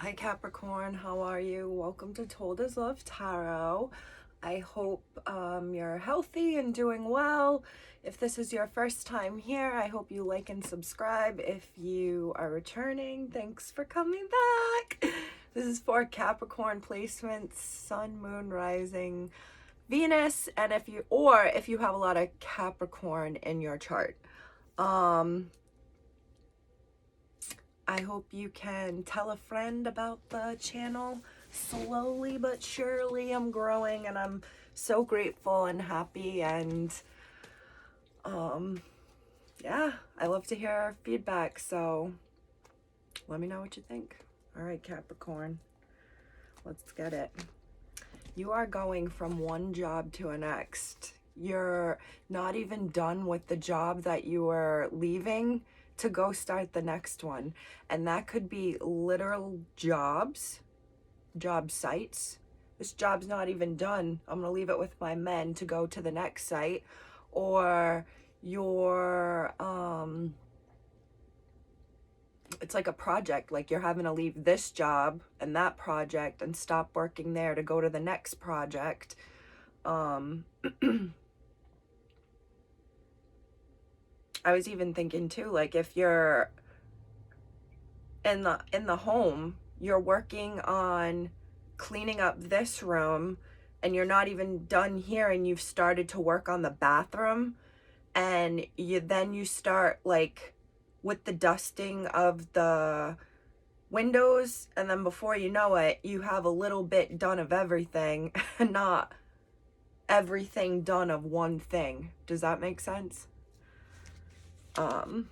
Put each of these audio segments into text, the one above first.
Hi Capricorn, how are you? Welcome to Told as Love Tarot. I hope you're healthy and doing well. If this is your first time here, I hope you like and subscribe. If you are returning, thanks for coming back. This is for Capricorn placements, Sun, Moon, Rising, Venus, and if you have a lot of Capricorn in your chart. I hope you can tell a friend about the channel. Slowly but surely I'm growing, and I'm so grateful and happy, and yeah, I love to hear feedback, so let me know what you think. All right, Capricorn, let's get it. You are going from one job to a next. You're not even done with the job that you were leaving to go start the next one. And that could be literal jobs, job sites. This job's not even done. I'm gonna leave it with my men to go to the next site. Or you're, it's like a project, like you're having to leave this job and that project and stop working there to go to the next project. I was even thinking too, like if you're in the home, you're working on cleaning up this room and you're not even done here, and you've started to work on the bathroom, and you start like with the dusting of the windows, and then before you know it, you have a little bit done of everything and not everything done of one thing. Does that make sense? The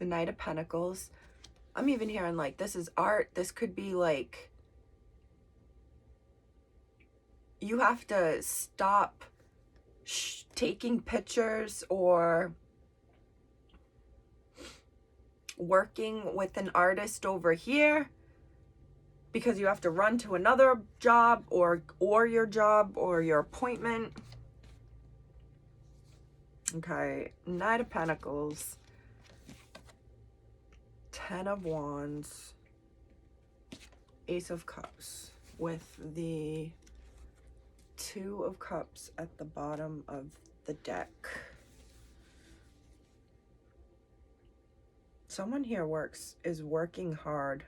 Knight of Pentacles. I'm even hearing like this is art. This could be like you have to stop taking pictures or working with an artist over here because you have to run to another job or your job or your appointment. Okay, Knight of Pentacles, Ten of Wands, Ace of Cups, with the Two of Cups at the bottom of the deck. Someone here is working hard.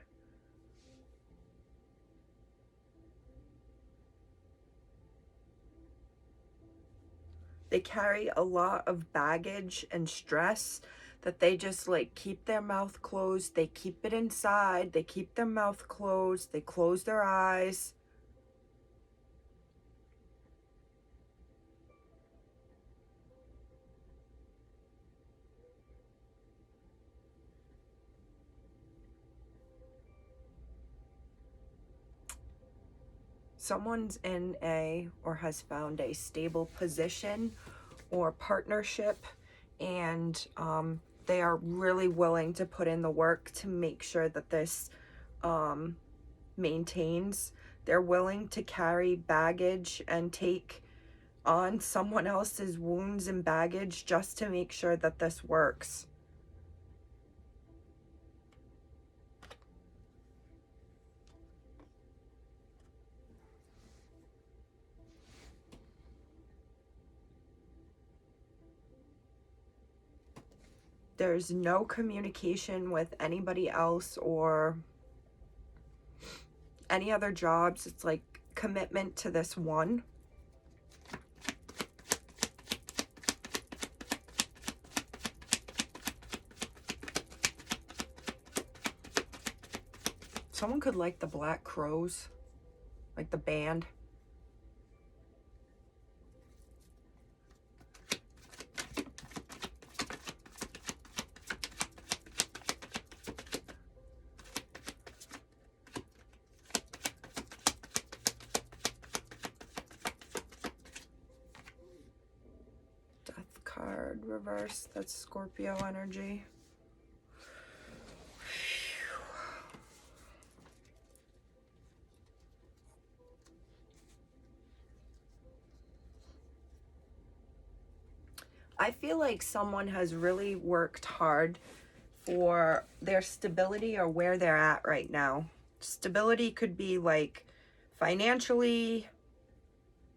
They carry a lot of baggage and stress that they just like keep their mouth closed. They keep it inside. They keep their mouth closed. They close their eyes. Someone's in or has found a stable position or partnership, and they are really willing to put in the work to make sure that this maintains. They're willing to carry baggage and take on someone else's wounds and baggage just to make sure that this works. There's no communication with anybody else or any other jobs. It's like commitment to this one. Someone could like the Black Crows, like the band. Death card reverse, that's Scorpio energy. I feel like someone has really worked hard for their stability or where they're at right now. Stability could be like financially,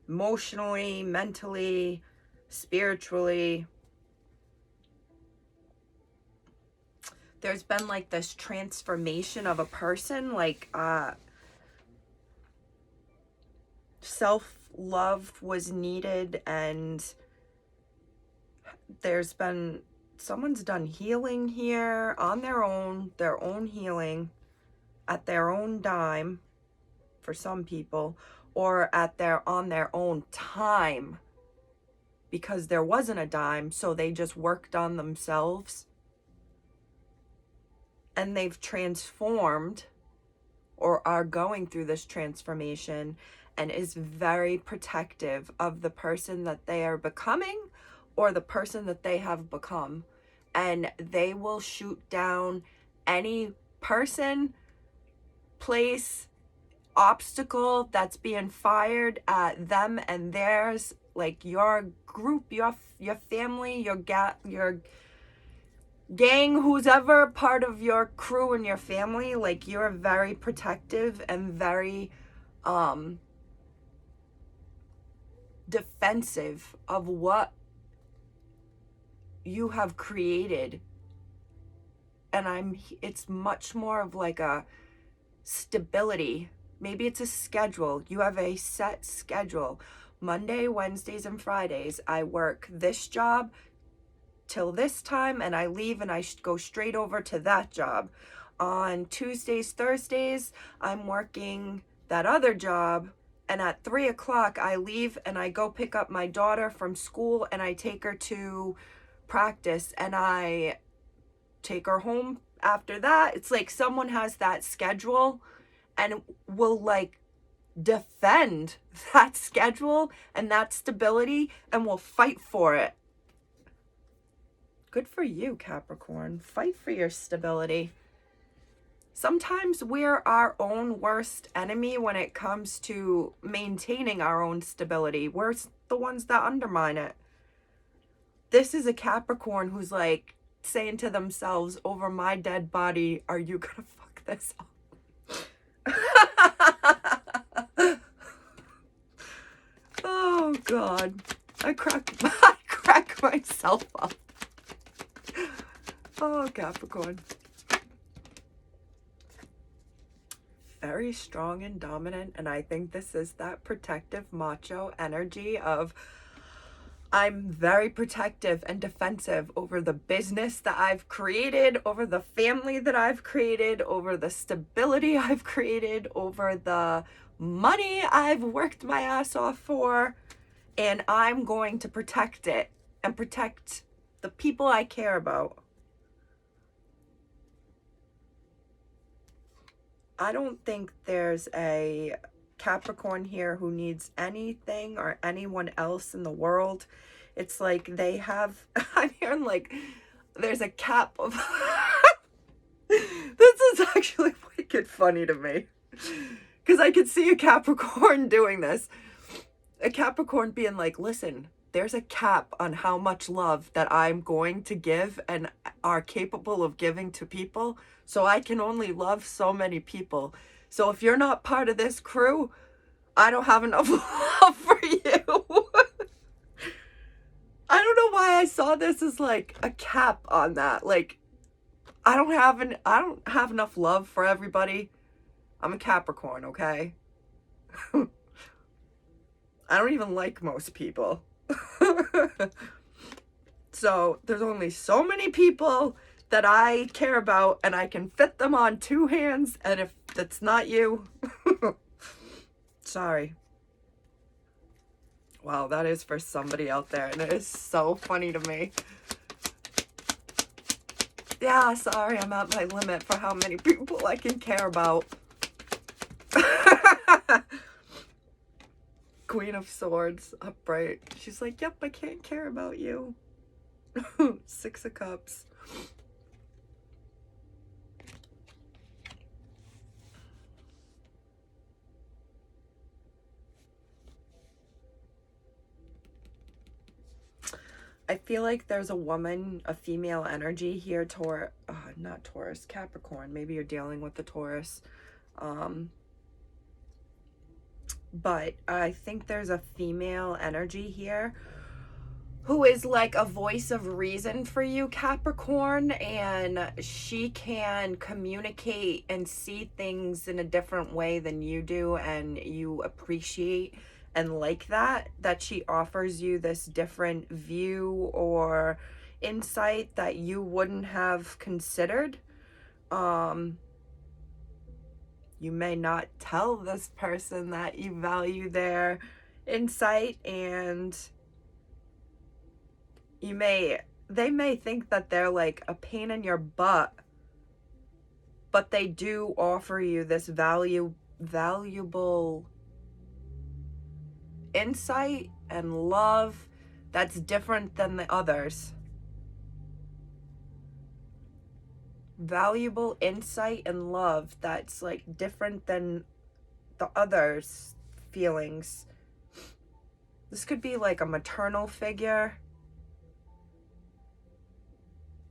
emotionally, mentally, spiritually. There's been like this transformation of a person, like self-love was needed, and there's been, someone's done healing here on their own healing at their own dime for some people, or on their own time, because there wasn't a dime, so they just worked on themselves and they've transformed or are going through this transformation, and is very protective of the person that they are becoming or the person that they have become. And they will shoot down any person, place, obstacle that's being fired at them and theirs, like your group, your family, your gang, who's ever part of your crew and your family. Like, you're very protective and very defensive of what you have created. And it's much more of like a stability. Maybe it's a schedule. You have a set schedule. Monday, Wednesdays, and Fridays, I work this job till this time, and I leave and I go straight over to that job. On Tuesdays, Thursdays, I'm working that other job, and at 3 o'clock I leave and I go pick up my daughter from school, and I take her to practice, and I take her home after that. It's like someone has that schedule and will like defend that schedule and that stability and will fight for it. Good for you, Capricorn. Fight for your stability. Sometimes we're our own worst enemy when it comes to maintaining our own stability. We're the ones that undermine it. This is a Capricorn who's like saying to themselves, over my dead body, are you gonna fuck this up? Oh God, I crack myself up. Oh, Capricorn. Very strong and dominant, and I think this is that protective macho energy of, I'm very protective and defensive over the business that I've created, over the family that I've created, over the stability I've created, over the money I've worked my ass off for, and I'm going to protect it and protect the people I care about. I don't think there's a Capricorn here who needs anything or anyone else in the world. It's like they have, I'm hearing like there's a cap of this is actually wicked funny to me, because I could see a Capricorn doing this. A Capricorn being like, listen, there's a cap on how much love that I'm going to give and are capable of giving to people. So I can only love so many people. So if you're not part of this crew, I don't have enough love for you. I don't know why I saw this as like a cap on that. Like, I don't have enough love for everybody. I'm a Capricorn, okay? I don't even like most people. So there's only so many people that I care about, and I can fit them on 2 hands, and if that's not you, sorry. Wow, that is for somebody out there, and it is so funny to me. Yeah, sorry, I'm at my limit for how many people I can care about. Queen of Swords, upright. She's like, yep, I can't care about you. 6 of Cups. I feel like there's a woman, a female energy here toward, not Taurus, Capricorn. Maybe you're dealing with the Taurus. But I think there's a female energy here who is like a voice of reason for you, Capricorn, and she can communicate and see things in a different way than you do, and you appreciate and like that she offers you this different view or insight that you wouldn't have considered. You may not tell this person that you value their insight, and they may think that they're like a pain in your butt, but they do offer you this valuable insight and love that's different than the others. Valuable insight and love that's like different than the others' feelings. This could be like a maternal figure,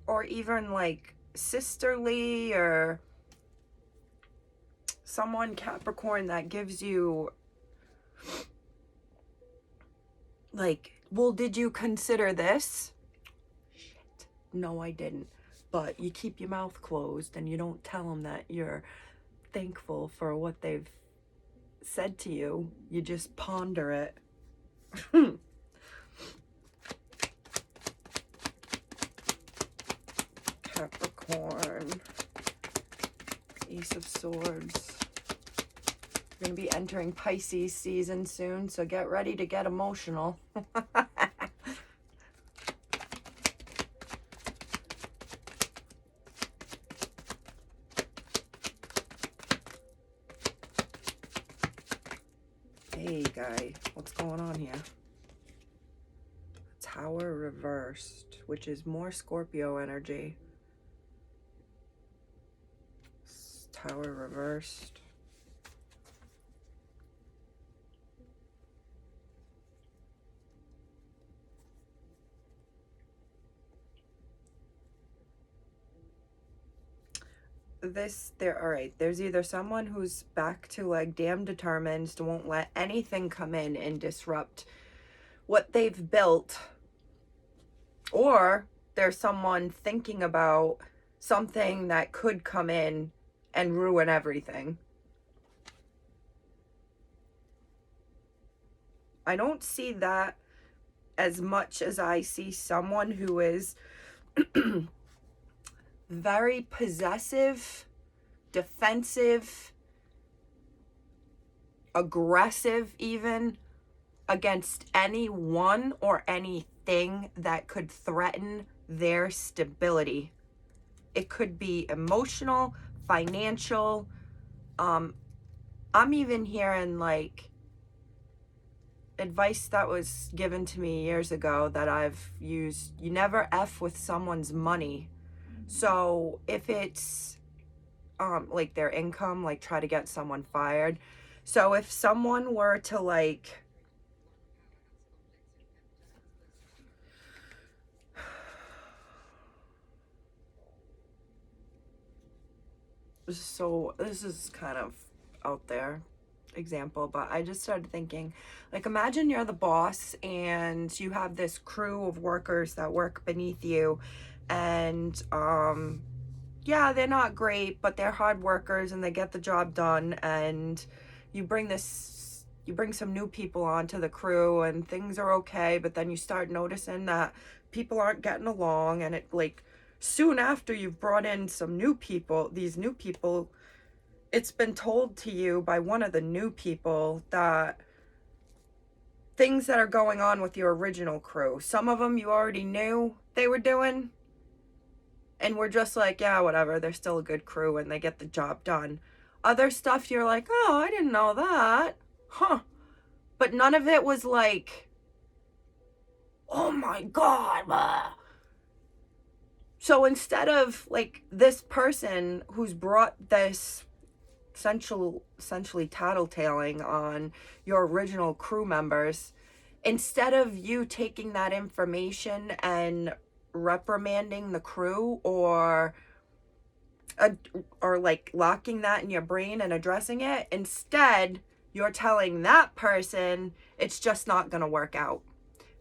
or even like sisterly, or someone, Capricorn, that gives you like, well, did you consider this? Shit. No, I didn't. But you keep your mouth closed and you don't tell them that you're thankful for what they've said to you. You just ponder it. Capricorn. Ace of Swords. You're going to be entering Pisces season soon, so get ready to get emotional. Hey, guy, what's going on here? Tower reversed, which is more Scorpio energy. Tower reversed. All right, there's either someone who's back to like damn determined, won't let anything come in and disrupt what they've built, or there's someone thinking about something that could come in and ruin everything. I don't see that as much as I see someone who is very possessive, defensive, aggressive even, against anyone or anything that could threaten their stability. It could be emotional, financial. I'm even hearing like advice that was given to me years ago that I've used. You never F with someone's money. So if it's like their income, like try to get someone fired. So if someone were to like so this is kind of out there example, but I just started thinking, like, imagine you're the boss and you have this crew of workers that work beneath you, and yeah, they're not great, but they're hard workers and they get the job done, and you bring some new people onto the crew and things are okay, but then you start noticing that people aren't getting along, and it like soon after you've brought in some new people, these new people, it's been told to you by one of the new people that things that are going on with your original crew, some of them you already knew they were doing, and we're just like, yeah, whatever, they're still a good crew and they get the job done. Other stuff you're like, oh, I didn't know that. Huh. But none of it was like, oh my God. So instead of like this person who's brought this essentially tattletaling on your original crew members, instead of you taking that information and reprimanding the crew or or like locking that in your brain and addressing it. Instead, you're telling that person it's just not going to work out,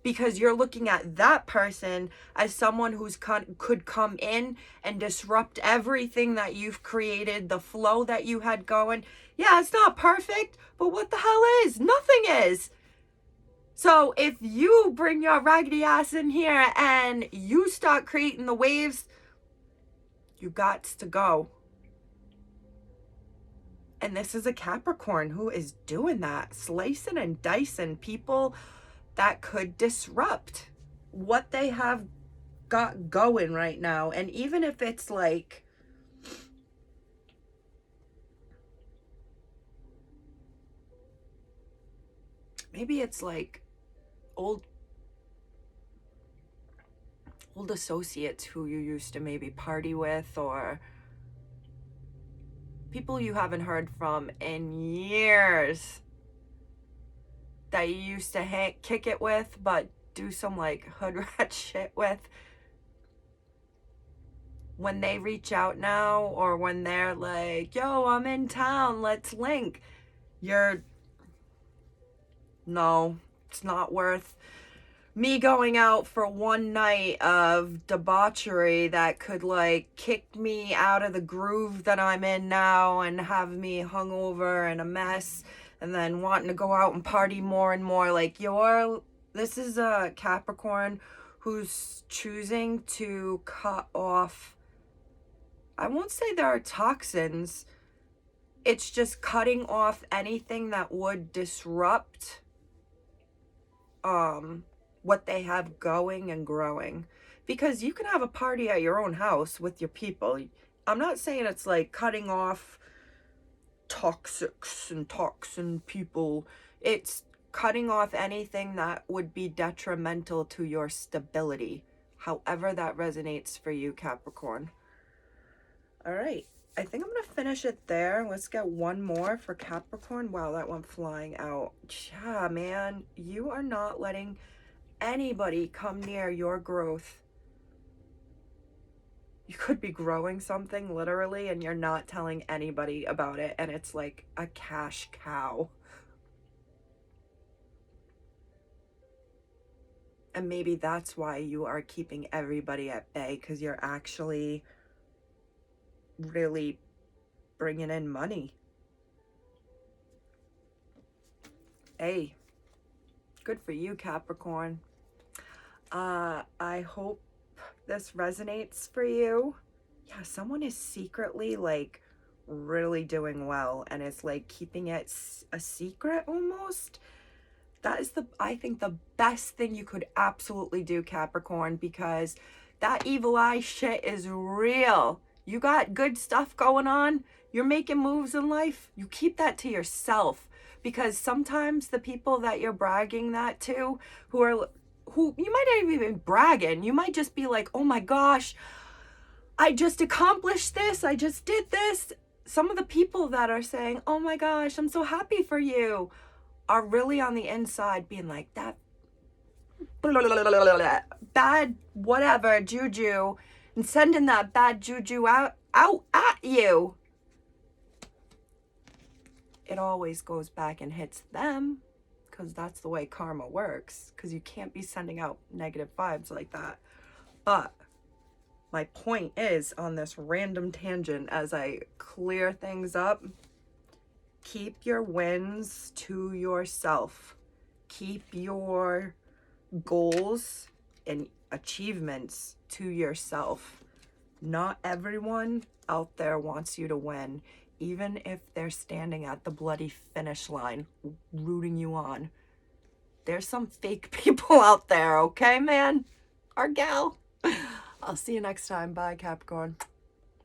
because you're looking at that person as someone who's could come in and disrupt everything that you've created, the flow that you had going. Yeah, it's not perfect, but what the hell is? Nothing is. So if you bring your raggedy ass in here and you start creating the waves, you got to go. And this is a Capricorn who is doing that, slicing and dicing people that could disrupt what they have got going right now. And even if it's like, maybe it's like old associates who you used to maybe party with, or people you haven't heard from in years that you used to kick it with, but do some like hood rat shit with. When they reach out now, or when they're like, yo, I'm in town, let's link, no, it's not worth me going out for one night of debauchery that could like kick me out of the groove that I'm in now and have me hungover and a mess, and then wanting to go out and party more and more. Like, this is a Capricorn who's choosing to cut off, I won't say there are toxins, it's just cutting off anything that would disrupt what they have going and growing. Because you can have a party at your own house with your people. I'm not saying it's like cutting off toxics and toxin people. It's cutting off anything that would be detrimental to your stability, however that resonates for you, Capricorn. All right, I think I'm gonna finish it there. Let's get one more for Capricorn. Wow, that went flying out. Yeah, man, you are not letting anybody come near your growth. You could be growing something literally and you're not telling anybody about it, and it's like a cash cow. And maybe that's why you are keeping everybody at bay, because you're actually really bringing in money. Hey, good for you, Capricorn. I hope this resonates for you. Yeah, someone is secretly like really doing well and is like keeping it a secret almost. That is I think the best thing you could absolutely do, Capricorn, because that evil eye shit is real. You got good stuff going on. You're making moves in life. You keep that to yourself, because sometimes the people that you're bragging that to, who you might not even be bragging, you might just be like, oh my gosh, I just accomplished this, I just did this. Some of the people that are saying, oh my gosh, I'm so happy for you, are really on the inside being like, that bad whatever juju, and sending that bad juju out at you. It always goes back and hits them, because that's the way karma works, because you can't be sending out negative vibes like that. But my point is, on this random tangent, as I clear things up, keep your wins to yourself. Keep your goals and achievements to yourself. Not everyone out there wants you to win, even if they're standing at the bloody finish line rooting you on. There's some fake people out there, okay, man? Or gal? I'll see you next time. Bye, Capricorn.